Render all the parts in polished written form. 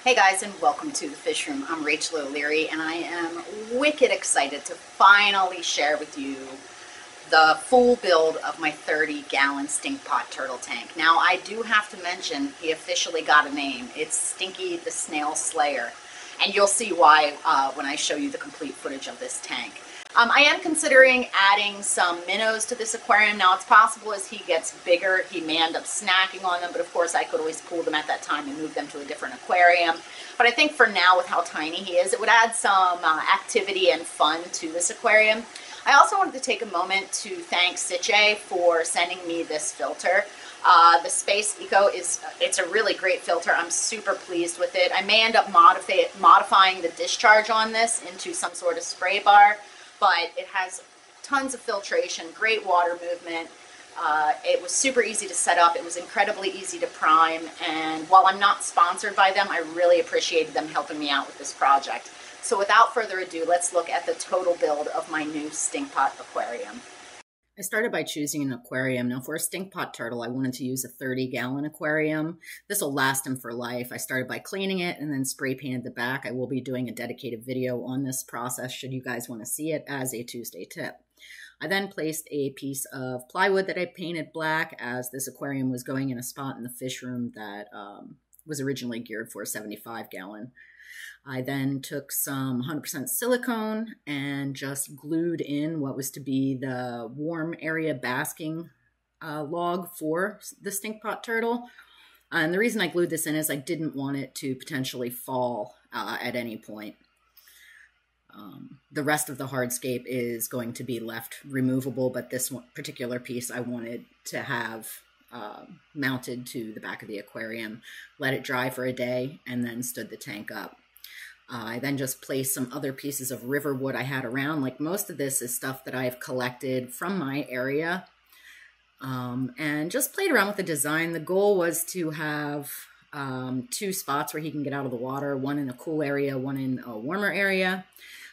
Hey guys, and welcome to the Fish Room. I'm Rachel O'Leary, and I am wicked excited to finally share with you the full build of my 30-gallon Stinkpot turtle tank. Now, I do have to mention he officially got a name. It's Stinky the Snail Slayer, and you'll see why when I show you the complete footage of this tank. I am considering adding some minnows to this aquarium. Now, it's possible as he gets bigger, he may end up snacking on them, but of course I could always pull them at that time and move them to a different aquarium. But I think for now, with how tiny he is, it would add some activity and fun to this aquarium. I also wanted to take a moment to thank Sitche for sending me this filter. The Space Eco it's a really great filter. I'm super pleased with it. I may end up modifying the discharge on this into some sort of spray bar, but it has tons of filtration, great water movement. It was super easy to set up. It was incredibly easy to prime. And while I'm not sponsored by them, I really appreciated them helping me out with this project. So without further ado, let's look at the total build of my new Stinkpot aquarium. I started by choosing an aquarium. Now for a Stinkpot turtle, I wanted to use a 30-gallon aquarium. This will last him for life. I started by cleaning it and then spray painted the back. I will be doing a dedicated video on this process should you guys want to see it as a Tuesday tip. I then placed a piece of plywood that I painted black, as this aquarium was going in a spot in the fish room that was originally geared for a 75-gallon. I then took some 100% silicone and just glued in what was to be the warm area basking log for the Stinkpot turtle. And the reason I glued this in is I didn't want it to potentially fall at any point. The rest of the hardscape is going to be left removable, but this one particular piece I wanted to have mounted to the back of the aquarium, let it dry for a day, and then stood the tank up. I then just placed some other pieces of river wood I had around. Like, most of this is stuff that I've collected from my area, and just played around with the design. The goal was to have two spots where he can get out of the water, one in a cool area, one in a warmer area.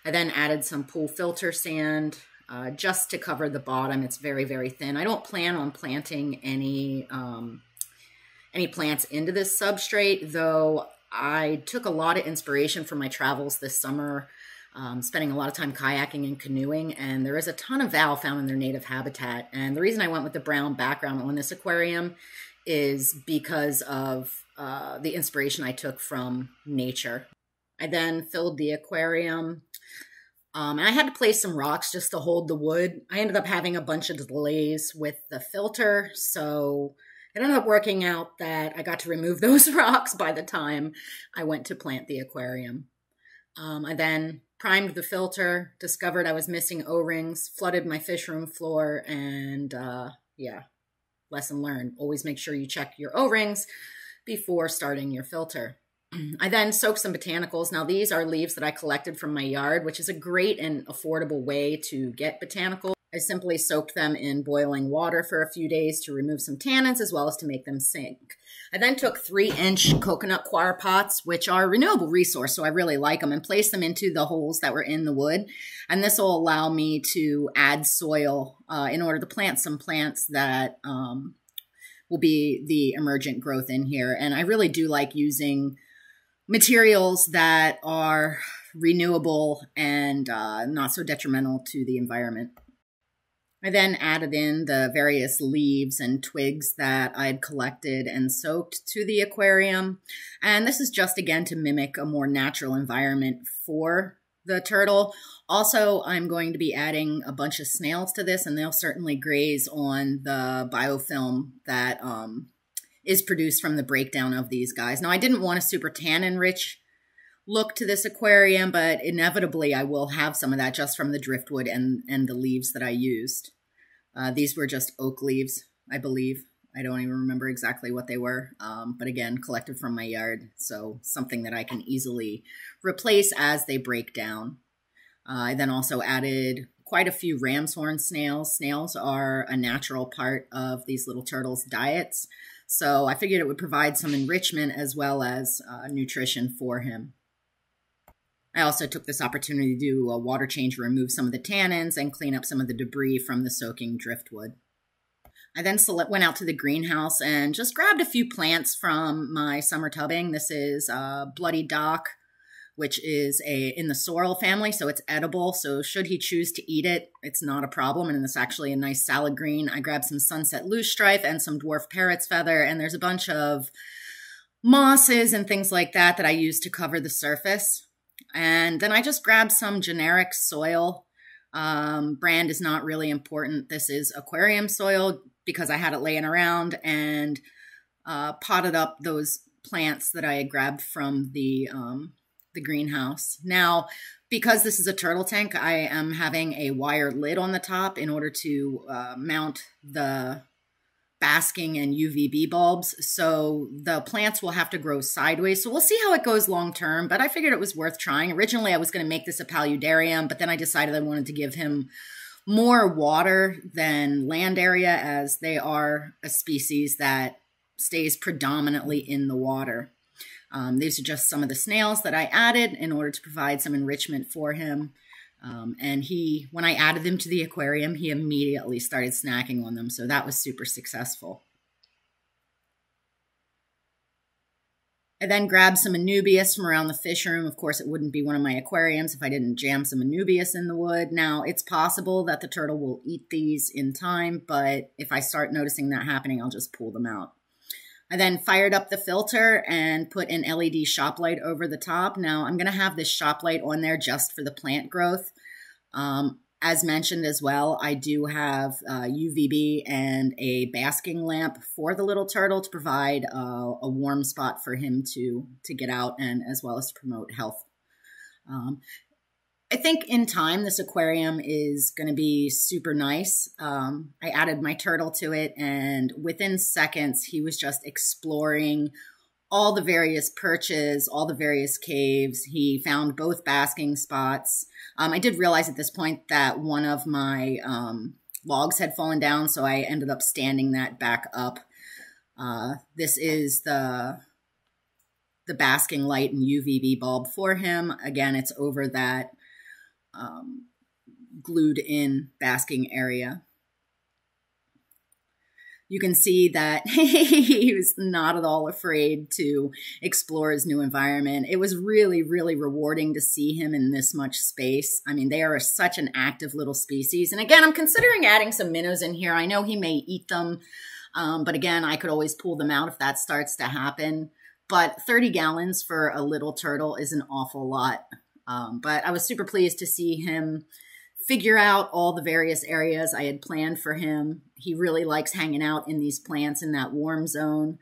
I then added some pool filter sand just to cover the bottom. It's very, very thin. I don't plan on planting any plants into this substrate, though I took a lot of inspiration from my travels this summer, spending a lot of time kayaking and canoeing, and there is a ton of val found in their native habitat. And the reason I went with the brown background on this aquarium is because of the inspiration I took from nature. I then filled the aquarium, and I had to place some rocks just to hold the wood. I ended up having a bunch of delays with the filter, so it ended up working out that I got to remove those rocks by the time I went to plant the aquarium. I then primed the filter, discovered I was missing O-rings, flooded my fish room floor, and yeah, lesson learned. Always make sure you check your O-rings before starting your filter. I then soaked some botanicals. Now, these are leaves that I collected from my yard, which is a great and affordable way to get botanicals. I simply soaked them in boiling water for a few days to remove some tannins, as well as to make them sink. I then took 3-inch coconut coir pots, which are a renewable resource, so I really like them, and placed them into the holes that were in the wood. And this will allow me to add soil in order to plant some plants that will be the emergent growth in here. And I really do like using materials that are renewable and not so detrimental to the environment. I then added in the various leaves and twigs that I'd collected and soaked to the aquarium. And this is just, again, to mimic a more natural environment for the turtle. Also, I'm going to be adding a bunch of snails to this, and they'll certainly graze on the biofilm that is produced from the breakdown of these guys. Now, I didn't want a super tannin-rich look to this aquarium, but inevitably I will have some of that just from the driftwood and the leaves that I used. These were just oak leaves, I believe. I don't even remember exactly what they were, but again, collected from my yard, so something that I can easily replace as they break down. I then also added quite a few ram's horn snails. Snails are a natural part of these little turtles' diets, so I figured it would provide some enrichment as well as nutrition for him. I also took this opportunity to do a water change, remove some of the tannins, and clean up some of the debris from the soaking driftwood. I then went out to the greenhouse and just grabbed a few plants from my summer tubbing. This is Bloody Dock, which is in the sorrel family, so it's edible. So should he choose to eat it, it's not a problem. And it's actually a nice salad green. I grabbed some sunset loosestrife and some dwarf parrot's feather, and there's a bunch of mosses and things like that that I use to cover the surface. And then I just grabbed some generic soil. Brand is not really important. This is aquarium soil because I had it laying around, and potted up those plants that I had grabbed from the greenhouse. Now, because this is a turtle tank, I am having a wire lid on the top in order to mount the basking and UVB bulbs. So the plants will have to grow sideways. So we'll see how it goes long term, but I figured it was worth trying. Originally, I was going to make this a paludarium, but then I decided I wanted to give him more water than land area, as they are a species that stays predominantly in the water. These are just some of the snails that I added in order to provide some enrichment for him. And when I added them to the aquarium, he immediately started snacking on them. So that was super successful. I then grabbed some anubias from around the fish room. Of course, it wouldn't be one of my aquariums if I didn't jam some anubias in the wood. Now, it's possible that the turtle will eat these in time, but if I start noticing that happening, I'll just pull them out. I then fired up the filter and put an LED shop light over the top. Now, I'm going to have this shop light on there just for the plant growth. As mentioned as well, I do have UVB and a basking lamp for the little turtle to provide a warm spot for him to get out, and as well as to promote health. I think in time, this aquarium is going to be super nice. I added my turtle to it, and within seconds, he was just exploring all the various perches, all the various caves. He found both basking spots. I did realize at this point that one of my logs had fallen down, so I ended up standing that back up. This is the basking light and UVB bulb for him. Again, it's over that glued in basking area. You can see that he was not at all afraid to explore his new environment. It was really, really rewarding to see him in this much space. I mean, they are such an active little species. And again, I'm considering adding some minnows in here. I know he may eat them, but again, I could always pull them out if that starts to happen. But 30 gallons for a little turtle is an awful lot. But I was super pleased to see him figure out all the various areas I had planned for him. He really likes hanging out in these plants in that warm zone.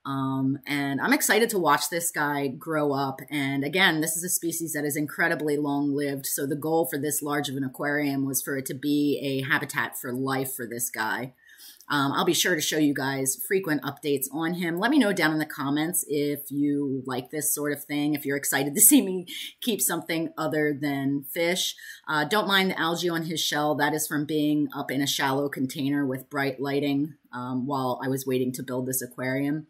And I'm excited to watch this guy grow up. And again, this is a species that is incredibly long-lived. So the goal for this large of an aquarium was for it to be a habitat for life for this guy. I'll be sure to show you guys frequent updates on him. Let me know down in the comments if you like this sort of thing, if you're excited to see me keep something other than fish. Don't mind the algae on his shell. That is from being up in a shallow container with bright lighting while I was waiting to build this aquarium.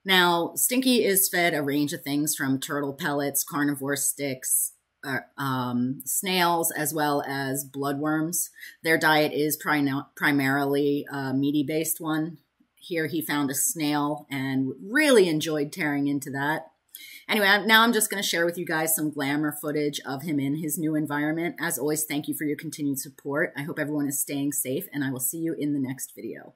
Now, Stinky is fed a range of things from turtle pellets, carnivore sticks, snails, as well as bloodworms. Their diet is primarily a meaty-based one. Here he found a snail and really enjoyed tearing into that. Anyway, now I'm just going to share with you guys some glamour footage of him in his new environment. As always, thank you for your continued support. I hope everyone is staying safe, and I will see you in the next video.